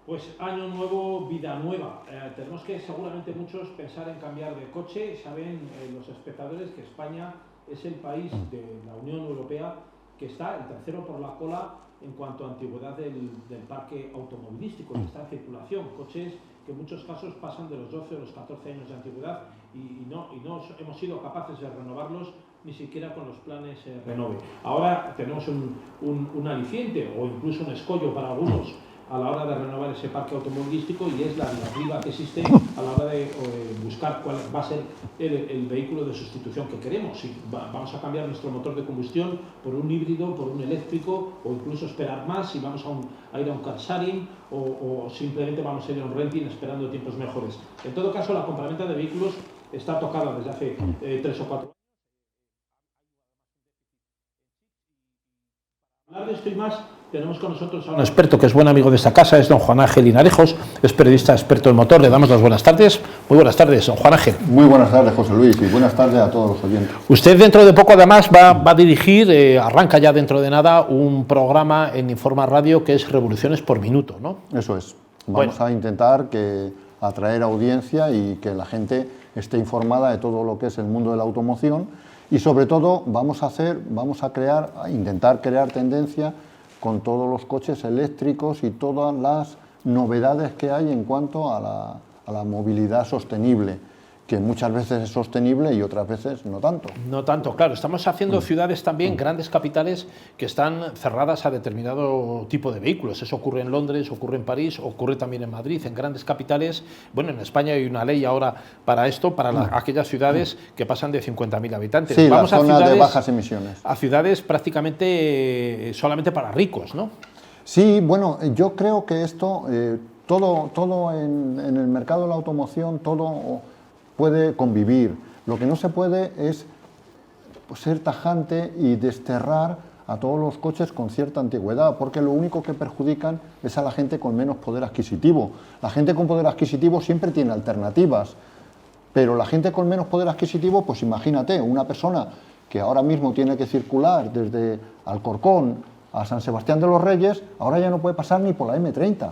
Pues año nuevo, vida nueva. Tenemos que seguramente muchos pensar en cambiar de coche. Saben los espectadores que España es el país de la Unión Europea que está el tercero por la cola en cuanto a antigüedad del parque automovilístico, que está en circulación. Coches que en muchos casos pasan de los 12 o los 14 años de antigüedad y no hemos sido capaces de renovarlos ni siquiera con los planes Renove. Ahora tenemos un aliciente o incluso un escollo para algunos a la hora de renovar ese parque automovilístico, y es la diatriba que existe a la hora de buscar cuál va a ser el vehículo de sustitución que queremos. Si vamos a cambiar nuestro motor de combustión por un híbrido, por un eléctrico, o incluso esperar más, si vamos a ir a un car sharing o simplemente vamos a ir a un renting esperando tiempos mejores. En todo caso, la compraventa de vehículos está tocada desde hace 3 o 4 años. Hablar de esto y más, tenemos con nosotros a un experto que es buen amigo de esta casa, es don Juan Ángel Hinarejos, es periodista experto en motor. Le damos las buenas tardes. Muy buenas tardes, don Juan Ángel. Muy buenas tardes, José Luis, y buenas tardes a todos los oyentes. Usted dentro de poco además va a dirigir, arranca ya dentro de nada, un programa en Informa Radio que es Revoluciones por Minuto, ¿no? Eso es. Vamos a intentar atraer audiencia y que la gente esté informada de todo lo que es el mundo de la automoción, y sobre todo vamos a intentar crear tendencia con todos los coches eléctricos y todas las novedades que hay en cuanto a la movilidad sostenible, que muchas veces es sostenible y otras veces no tanto. No tanto, claro. Estamos haciendo ciudades también, grandes capitales, que están cerradas a determinado tipo de vehículos. Eso ocurre en Londres, ocurre en París, ocurre también en Madrid, en grandes capitales. Bueno, en España hay una ley ahora para esto, para aquellas ciudades que pasan de 50.000 habitantes. Sí, vamos la zona a ciudades, de bajas emisiones. A ciudades prácticamente solamente para ricos, ¿no? Sí, bueno, yo creo que esto, todo en el mercado de la automoción, todo puede convivir. Lo que no se puede es ser tajante y desterrar a todos los coches con cierta antigüedad, porque lo único que perjudican es a la gente con menos poder adquisitivo. La gente con poder adquisitivo siempre tiene alternativas, pero la gente con menos poder adquisitivo, pues imagínate, una persona que ahora mismo tiene que circular desde Alcorcón a San Sebastián de los Reyes, ahora ya no puede pasar ni por la M30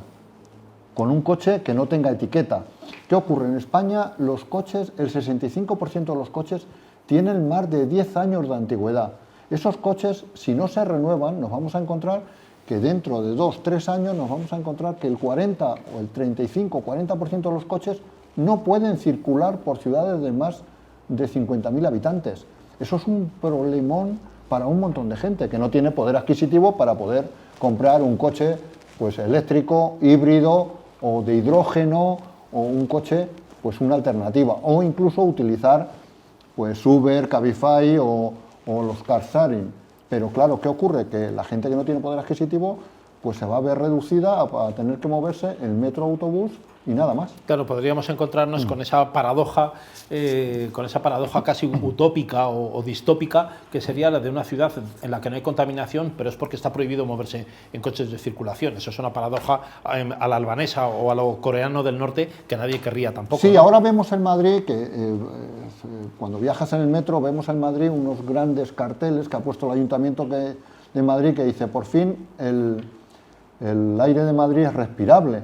con un coche que no tenga etiqueta. ¿Qué ocurre? En España los coches, el 65% de los coches tienen más de 10 años de antigüedad. Esos coches, si no se renuevan, nos vamos a encontrar que dentro de 2-3 años nos vamos a encontrar que el 40 o el 35 40% de los coches no pueden circular por ciudades de más de 50.000 habitantes. Eso es un problemón para un montón de gente que no tiene poder adquisitivo para poder comprar un coche pues eléctrico, híbrido o de hidrógeno, o un coche, pues una alternativa, o incluso utilizar pues Uber, Cabify o los car sharing. Pero claro, ¿qué ocurre? Que la gente que no tiene poder adquisitivo pues se va a ver reducida a tener que moverse en metro, autobús y nada más. Claro, podríamos encontrarnos con esa paradoja casi utópica o distópica, que sería la de una ciudad en la que no hay contaminación, pero es porque está prohibido moverse en coches de circulación. Eso es una paradoja a la albanesa o a lo coreano del norte que nadie querría tampoco. Sí, ¿no? ahora vemos en Madrid que cuando viajas en el metro vemos en Madrid unos grandes carteles que ha puesto el Ayuntamiento de Madrid que dice: por fin el aire de Madrid es respirable.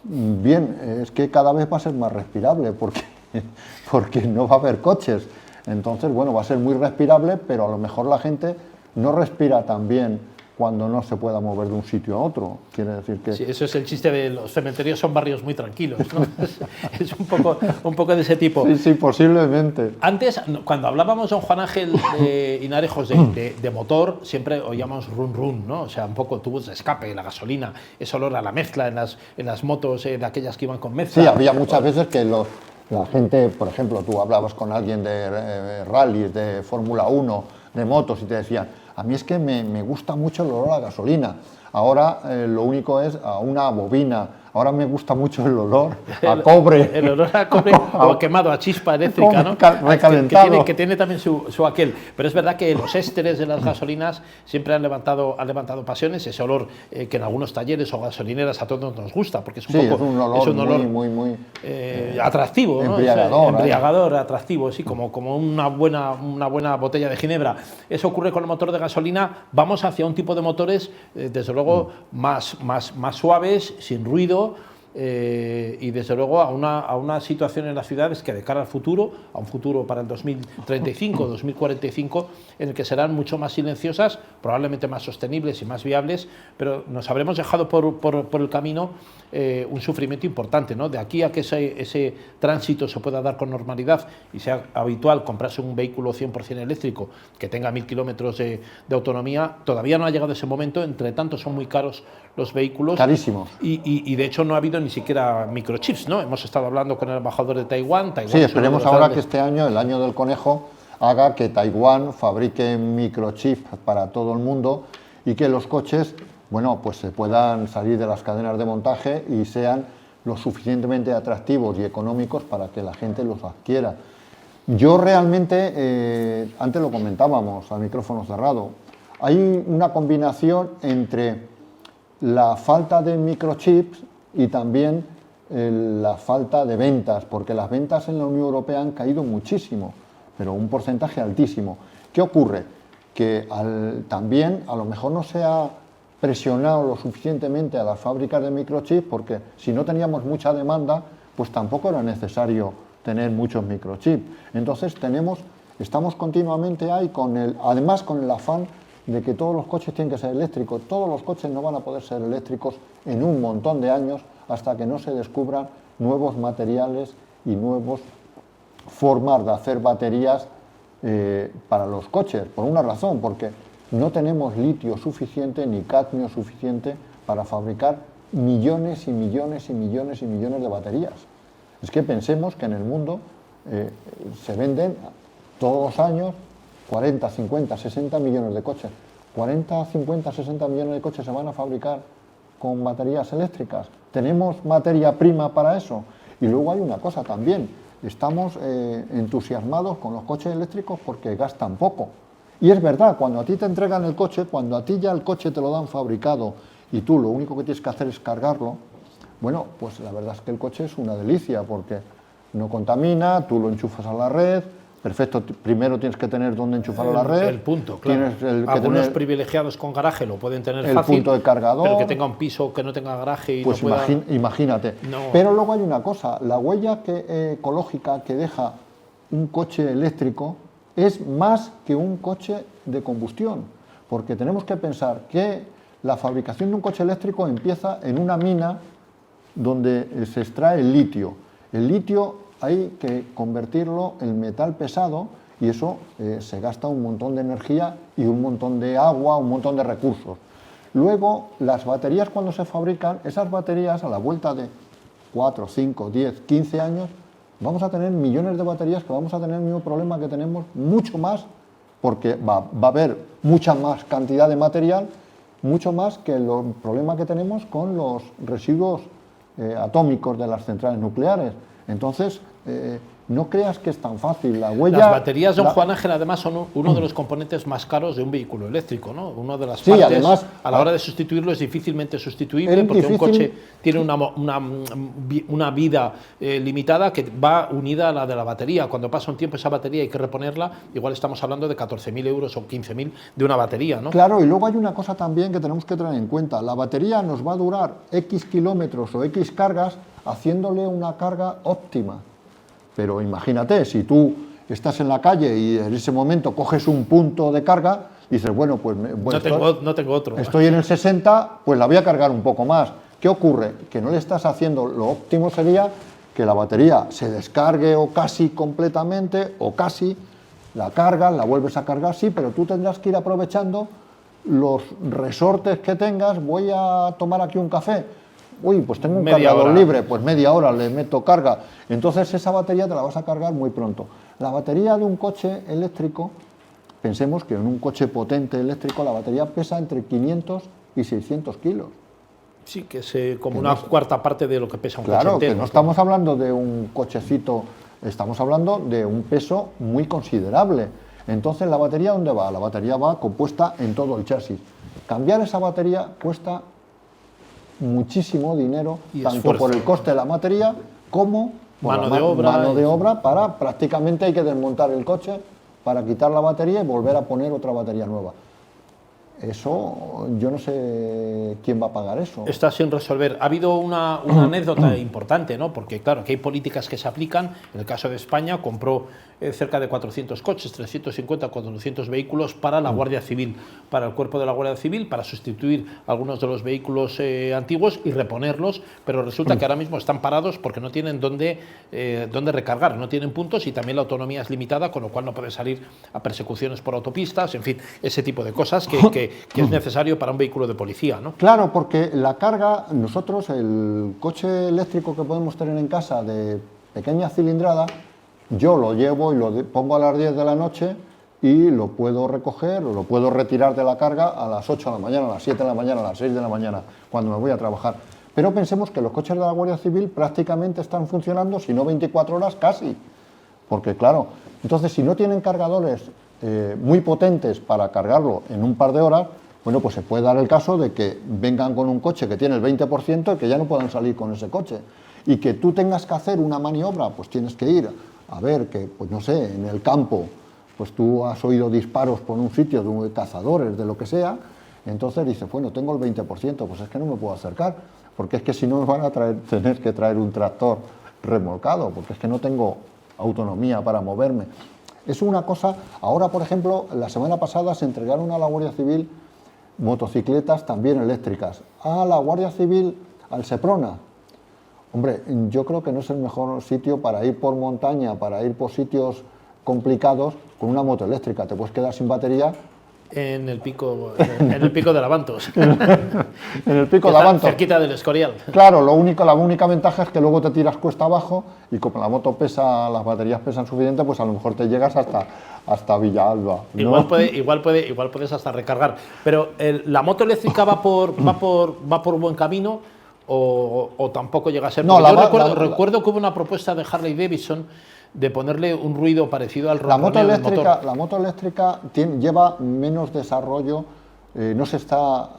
Bien, es que cada vez va a ser más respirable porque no va a haber coches. Entonces, bueno, va a ser muy respirable, pero a lo mejor la gente no respira tan bien cuando no se pueda mover de un sitio a otro. Quiere decir que... Sí, eso es el chiste de los cementerios, son barrios muy tranquilos, ¿no? Es un poco de ese tipo. Sí, sí, posiblemente. Antes, cuando hablábamos, don Juan Ángel Hinarejos, de motor, siempre oíamos run run, ¿no? O sea, un poco tubos de escape, la gasolina, ese olor a la mezcla en las motos de aquellas que iban con mezcla. Sí, había muchas veces que la gente, por ejemplo, tú hablabas con alguien de rallies, de Fórmula 1, de motos, y te decían: a mí es que me gusta mucho el olor a gasolina. Ahora lo único es a una bobina. Ahora me gusta mucho el olor a cobre. El olor a cobre o a quemado, a chispa eléctrica, ¿no? Recalentado. Que tiene también su aquel. Pero es verdad que los ésteres de las gasolinas siempre han levantado pasiones. Ese olor que en algunos talleres o gasolineras a todos nos gusta, porque es un olor muy atractivo, ¿no? Embriagador, atractivo, sí, como una buena botella de ginebra. Eso ocurre con el motor de gasolina. Vamos hacia un tipo de motores, desde luego, luego más suaves, sin ruido, y desde luego a una situación en las ciudades que de cara al futuro, a un futuro para el 2035, 2045, en el que serán mucho más silenciosas, probablemente más sostenibles y más viables, pero nos habremos dejado por el camino un sufrimiento importante, ¿no? De aquí a que ese tránsito se pueda dar con normalidad y sea habitual comprarse un vehículo 100% eléctrico que tenga 1000 kilómetros de autonomía, todavía no ha llegado ese momento. Entre tanto son muy caros los vehículos. Carísimos. Y de hecho no ha habido ni siquiera microchips, ¿no? Hemos estado hablando con el embajador de Taiwán. Sí, esperemos ahora que este año, el año del conejo, haga que Taiwán fabrique microchips para todo el mundo y que los coches, bueno, pues se puedan salir de las cadenas de montaje y sean lo suficientemente atractivos y económicos para que la gente los adquiera. Yo realmente, antes lo comentábamos a micrófono cerrado, hay una combinación entre la falta de microchips y también la falta de ventas, porque las ventas en la Unión Europea han caído muchísimo, pero un porcentaje altísimo. ¿Qué ocurre? Que también a lo mejor no se ha presionado lo suficientemente a las fábricas de microchips, porque si no teníamos mucha demanda, pues tampoco era necesario tener muchos microchips. Entonces estamos continuamente ahí, además con el afán de que todos los coches tienen que ser eléctricos. Todos los coches no van a poder ser eléctricos en un montón de años hasta que no se descubran nuevos materiales y nuevas formas de hacer baterías para los coches. Por una razón, porque no tenemos litio suficiente ni cadmio suficiente para fabricar millones y millones y millones y millones de baterías. Es que pensemos que en el mundo se venden todos los años 40, 50, 60 millones de coches. 40, 50, 60 millones de coches se van a fabricar con baterías eléctricas. ¿Tenemos materia prima para eso? Y luego hay una cosa también. Estamos entusiasmados con los coches eléctricos porque gastan poco. Y es verdad, cuando a ti te entregan el coche, cuando a ti ya el coche te lo dan fabricado y tú lo único que tienes que hacer es cargarlo, bueno, pues la verdad es que el coche es una delicia porque no contamina, tú lo enchufas a la red. Perfecto, primero tienes que tener dónde enchufar a la red. El punto, claro. Algunos privilegiados con garaje lo pueden tener el fácil, punto de cargador. Pero que tenga un piso que no tenga garaje y pues no pueda... imagínate. No. Pero luego hay una cosa, la huella ecológica que deja un coche eléctrico es más que un coche de combustión, porque tenemos que pensar que la fabricación de un coche eléctrico empieza en una mina donde se extrae el litio. El litio hay que convertirlo en metal pesado y eso se gasta un montón de energía y un montón de agua, un montón de recursos. Luego, las baterías cuando se fabrican, esas baterías a la vuelta de 4, 5, 10, 15 años, vamos a tener millones de baterías que vamos a tener el mismo problema que tenemos, mucho más, porque va a haber mucha más cantidad de material, mucho más que el problema que tenemos con los residuos atómicos de las centrales nucleares. Entonces, no creas que es tan fácil. La huella... Las baterías, don Juan Ángel, además son uno de los componentes más caros de un vehículo eléctrico, ¿no? Una de las partes, además, a la hora de sustituirlo es difícilmente sustituible porque un coche tiene una vida limitada que va unida a la de la batería. Cuando pasa un tiempo esa batería hay que reponerla, igual estamos hablando de 14.000 euros o 15.000 de una batería, ¿no? Claro, y luego hay una cosa también que tenemos que tener en cuenta. La batería nos va a durar X kilómetros o X cargas haciéndole una carga óptima. Pero imagínate, si tú estás en la calle y en ese momento coges un punto de carga, dices, bueno, pues no tengo otro. Estoy en el 60, pues la voy a cargar un poco más. ¿Qué ocurre? Que no le estás haciendo, lo óptimo sería que la batería se descargue o casi completamente, o casi, la cargas, la vuelves a cargar, sí, pero tú tendrás que ir aprovechando los resortes que tengas. Voy a tomar aquí un café. Uy, pues tengo un cargador libre, pues media hora le meto carga. Entonces esa batería te la vas a cargar muy pronto. La batería de un coche eléctrico, pensemos que en un coche potente eléctrico la batería pesa entre 500 y 600 kilos. Sí, que es como una cuarta parte de lo que pesa un coche entero. entero. Que no estamos hablando de un cochecito, estamos hablando de un peso muy considerable. Entonces, ¿la batería dónde va? La batería va compuesta en todo el chasis. Cambiar esa batería cuesta muchísimo dinero, tanto por el coste de la batería como por mano de obra para prácticamente hay que desmontar el coche para quitar la batería y volver a poner otra batería nueva. Eso, yo no sé quién va a pagar eso. Está sin resolver. Ha habido una anécdota importante, ¿no? Porque, claro, aquí hay políticas que se aplican. En el caso de España, compró cerca de 400 coches, 350, 400 vehículos para la Guardia Civil, para el cuerpo de la Guardia Civil, para sustituir algunos de los vehículos antiguos y reponerlos, pero resulta que ahora mismo están parados porque no tienen dónde recargar, no tienen puntos y también la autonomía es limitada, con lo cual no pueden salir a persecuciones por autopistas, en fin, ese tipo de cosas que es necesario para un vehículo de policía, ¿no? Claro, porque la carga, nosotros el coche eléctrico que podemos tener en casa de pequeña cilindrada, yo lo llevo y lo pongo a las 10 de la noche y lo puedo recoger o lo puedo retirar de la carga a las 8 de la mañana, a las 7 de la mañana, a las 6 de la mañana, cuando me voy a trabajar. Pero pensemos que los coches de la Guardia Civil prácticamente están funcionando, si no 24 horas, casi. Porque claro, entonces si no tienen cargadores muy potentes para cargarlo en un par de horas, bueno, pues se puede dar el caso de que vengan con un coche que tiene el 20% y que ya no puedan salir con ese coche. Y que tú tengas que hacer una maniobra, pues tienes que ir a ver que, pues no sé, en el campo, pues tú has oído disparos por un sitio de cazadores, de lo que sea, entonces dices, bueno, tengo el 20%, pues es que no me puedo acercar, porque es que si no me van a tener que traer un tractor remolcado, porque es que no tengo autonomía para moverme. Es una cosa, ahora por ejemplo, la semana pasada se entregaron a la Guardia Civil motocicletas también eléctricas, a la Guardia Civil, al Seprona. Hombre, yo creo que no es el mejor sitio para ir por montaña, para ir por sitios complicados con una moto eléctrica. Te puedes quedar sin batería. En el pico de Lavantos. En el pico de Lavantos. Cerquita del Escorial. Claro, la única ventaja es que luego te tiras cuesta abajo y como la moto pesa, las baterías pesan suficiente, pues a lo mejor te llegas hasta Villalba, ¿no? Igual puedes hasta recargar. Pero ¿la moto eléctrica va por buen camino o tampoco llega a ser? No, recuerdo que hubo una propuesta de Harley Davidson de ponerle un ruido parecido al ronroneo del motor. La moto eléctrica lleva menos desarrollo, no se está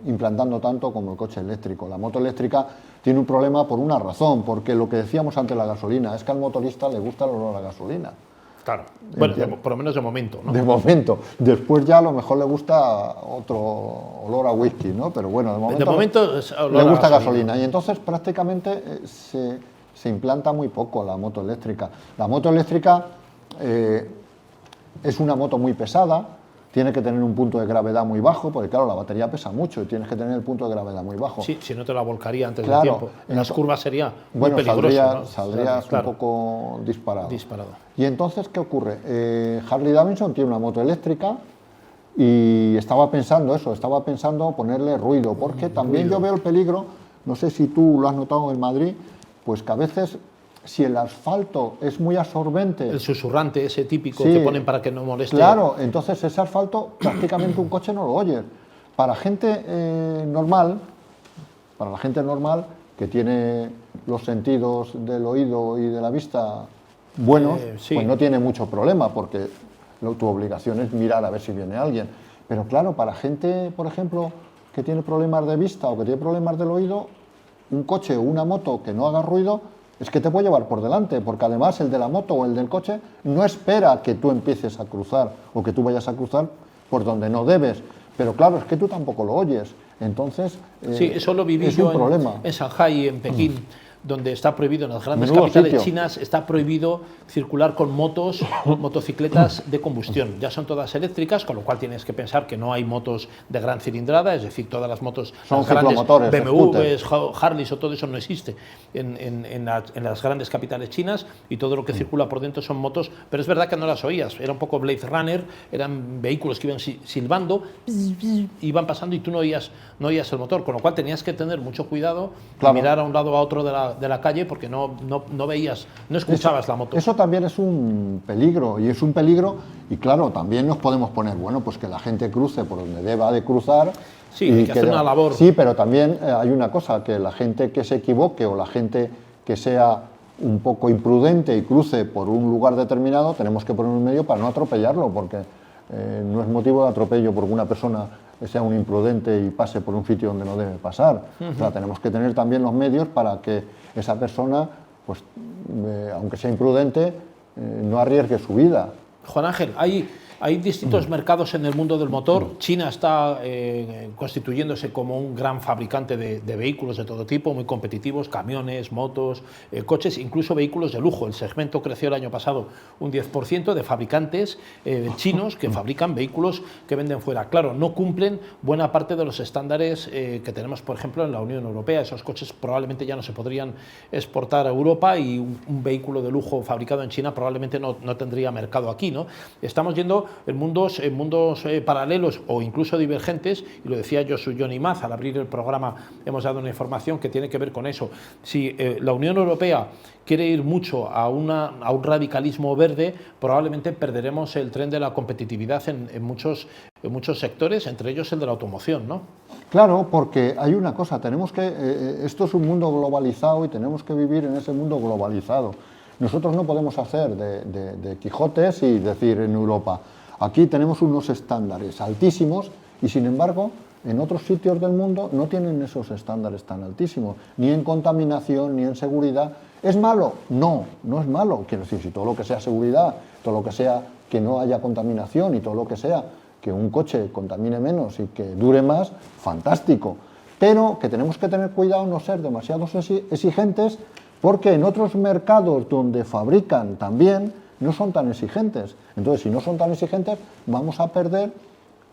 implantando tanto como el coche eléctrico. La moto eléctrica tiene un problema por una razón, porque lo que decíamos antes de la gasolina, es que al motorista le gusta el olor a la gasolina. Claro, bueno, por lo menos de momento, ¿no? De momento. Después ya a lo mejor le gusta otro olor a whisky, ¿no? Pero bueno, de momento le gusta gasolina. Y entonces prácticamente se implanta muy poco la moto eléctrica. La moto eléctrica es una moto muy pesada, tiene que tener un punto de gravedad muy bajo, porque claro, la batería pesa mucho y tienes que tener el punto de gravedad muy bajo. Sí, si no te la volcaría antes del tiempo. En las curvas sería muy peligroso, ¿no? Saldrías claro, un poco disparado. Y entonces, ¿qué ocurre? Harley Davidson tiene una moto eléctrica y estaba pensando ponerle ruido, porque también yo veo el peligro, no sé si tú lo has notado en Madrid, pues que a veces, si el asfalto es muy absorbente... El susurrante ese típico que ponen para que no moleste. Claro, entonces ese asfalto prácticamente un coche no lo oye. Para gente normal, para la gente normal que tiene los sentidos del oído y de la vista buenos, pues no tiene mucho problema, porque tu obligación es mirar a ver si viene alguien. Pero claro, para gente, por ejemplo, que tiene problemas de vista o que tiene problemas del oído, un coche o una moto que no haga ruido es que te puede llevar por delante, porque además el de la moto o el del coche no espera que tú empieces a cruzar o que tú vayas a cruzar por donde no debes. Pero claro, es que tú tampoco lo oyes. Entonces, sí, eso lo viví yo en Shanghái y en Pekín, donde está prohibido, en las grandes capitales chinas, está prohibido circular con motocicletas de combustión. Ya son todas eléctricas, con lo cual tienes que pensar que no hay motos de gran cilindrada, es decir, todas las motos son grandes, BMWs, Harleys o todo eso no existe en las grandes capitales chinas, y todo lo que circula por dentro son motos, pero es verdad que no las oías, era un poco Blade Runner, eran vehículos que iban silbando, iban pasando y tú no oías el motor, con lo cual tenías que tener mucho cuidado y mirar a un lado o a otro de la calle, porque no veías, no escuchabas la moto. Eso también es un peligro, y claro, también nos podemos poner, bueno, pues que la gente cruce por donde deba de cruzar. Sí, hay que hacer una labor. Sí, pero también hay una cosa, que la gente que se equivoque o la gente que sea un poco imprudente y cruce por un lugar determinado, tenemos que poner un medio para no atropellarlo, porque no es motivo de atropello porque una persona sea un imprudente y pase por un sitio donde no debe pasar. O sea, tenemos que tener también los medios para que esa persona, pues, aunque sea imprudente, no arriesgue su vida. Juan Ángel, hay Hay distintos mercados en el mundo del motor. China está constituyéndose como un gran fabricante de vehículos de todo tipo, muy competitivos, camiones, motos, coches, incluso vehículos de lujo. El segmento creció el año pasado un 10% de fabricantes chinos que fabrican vehículos que venden fuera. Claro, no cumplen buena parte de los estándares que tenemos, por ejemplo, en la Unión Europea. Esos coches probablemente ya no se podrían exportar a Europa y un vehículo de lujo fabricado en China probablemente no tendría mercado aquí, ¿no? Estamos yendo en mundos paralelos o incluso divergentes, y lo decía Johnny Maz al abrir el programa. Hemos dado una información que tiene que ver con eso. Si la Unión Europea quiere ir mucho a un radicalismo verde, probablemente perderemos el tren de la competitividad en muchos sectores, entre ellos el de la automoción, ¿no? Claro, porque hay una cosa, esto es un mundo globalizado y tenemos que vivir en ese mundo globalizado. Nosotros no podemos hacer de Quijotes y decir en Europa, aquí tenemos unos estándares altísimos y sin embargo en otros sitios del mundo no tienen esos estándares tan altísimos, ni en contaminación, ni en seguridad. ¿Es malo? No, no es malo. Quiero decir, si todo lo que sea seguridad, todo lo que sea que no haya contaminación y todo lo que sea que un coche contamine menos y que dure más, fantástico. Pero que tenemos que tener cuidado no ser demasiado exigentes, porque en otros mercados donde fabrican también no son tan exigentes. Entonces, si no son tan exigentes, vamos a perder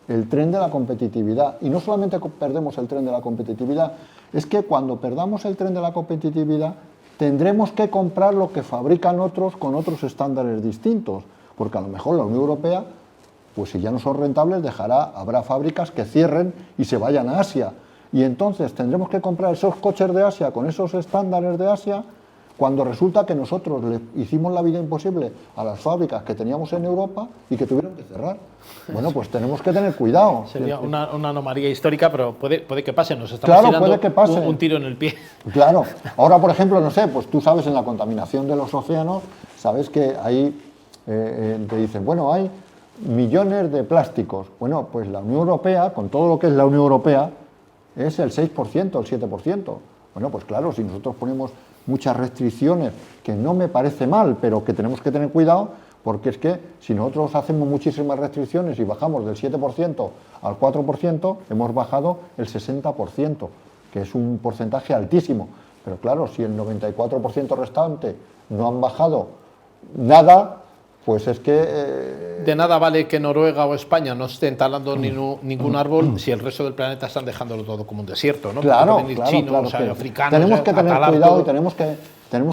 el tren de la competitividad. Y no solamente perdemos el tren de la competitividad, es que cuando perdamos el tren de la competitividad, tendremos que comprar lo que fabrican otros con otros estándares distintos, porque a lo mejor la Unión Europea, pues si ya no son rentables, habrá fábricas que cierren y se vayan a Asia. Y entonces tendremos que comprar esos coches de Asia con esos estándares de Asia, cuando resulta que nosotros le hicimos la vida imposible a las fábricas que teníamos en Europa y que tuvieron que cerrar. Bueno, pues tenemos que tener cuidado. Sería una anomalía histórica, pero puede que pase. Nos estamos tirando un tiro en el pie. Claro. Ahora, por ejemplo, no sé, pues tú sabes, en la contaminación de los océanos, sabes que ahí te dicen, bueno, hay millones de plásticos. Bueno, pues la Unión Europea, con todo lo que es la Unión Europea, es el 6%, el 7%. Bueno, pues claro, si nosotros ponemos muchas restricciones, que no me parece mal, pero que tenemos que tener cuidado, porque es que si nosotros hacemos muchísimas restricciones y bajamos del 7% al 4%, hemos bajado el 60%, que es un porcentaje altísimo. Pero claro, si el 94% restante no han bajado nada, pues es que... De nada vale que Noruega o España no estén talando ningún árbol si el resto del planeta están dejándolo todo como un desierto, ¿no? Claro, chinos, africanos... Tenemos que tener cuidado y tenemos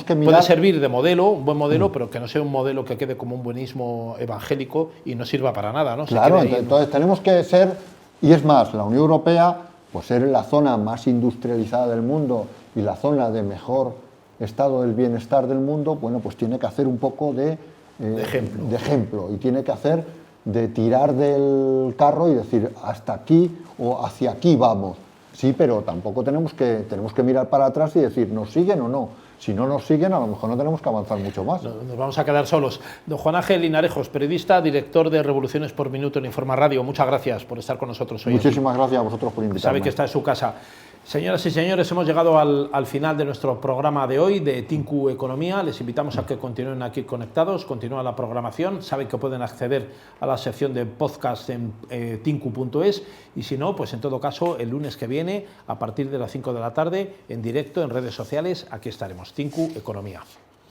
que mirar... Puede servir de modelo, un buen modelo, pero que no sea un modelo que quede como un buenismo evangélico y no sirva para nada, ¿no? Claro, entonces tenemos que ser... Y es más, la Unión Europea, pues ser la zona más industrializada del mundo y la zona de mejor estado del bienestar del mundo, bueno, pues tiene que hacer un poco de ejemplo y tiene que hacer de tirar del carro y decir hasta aquí o hacia aquí vamos. Sí, pero tampoco tenemos que mirar para atrás y decir ¿nos siguen o no? Si no nos siguen, a lo mejor no tenemos que avanzar mucho más. Nos vamos a quedar solos. Don Juan Ángel Linarejos, periodista, director de Revoluciones por Minuto en Informa Radio. Muchas gracias por estar con nosotros hoy. Muchísimas gracias a vosotros por invitarme. Sabe que está en su casa. Señoras y señores, hemos llegado al final de nuestro programa de hoy de Tinku Economía. Les invitamos a que continúen aquí conectados, continúa la programación. Saben que pueden acceder a la sección de podcast en tinku.es y si no, pues en todo caso, el lunes que viene, a partir de las 5 de la tarde, en directo en redes sociales, aquí estaremos. Tinku Economía.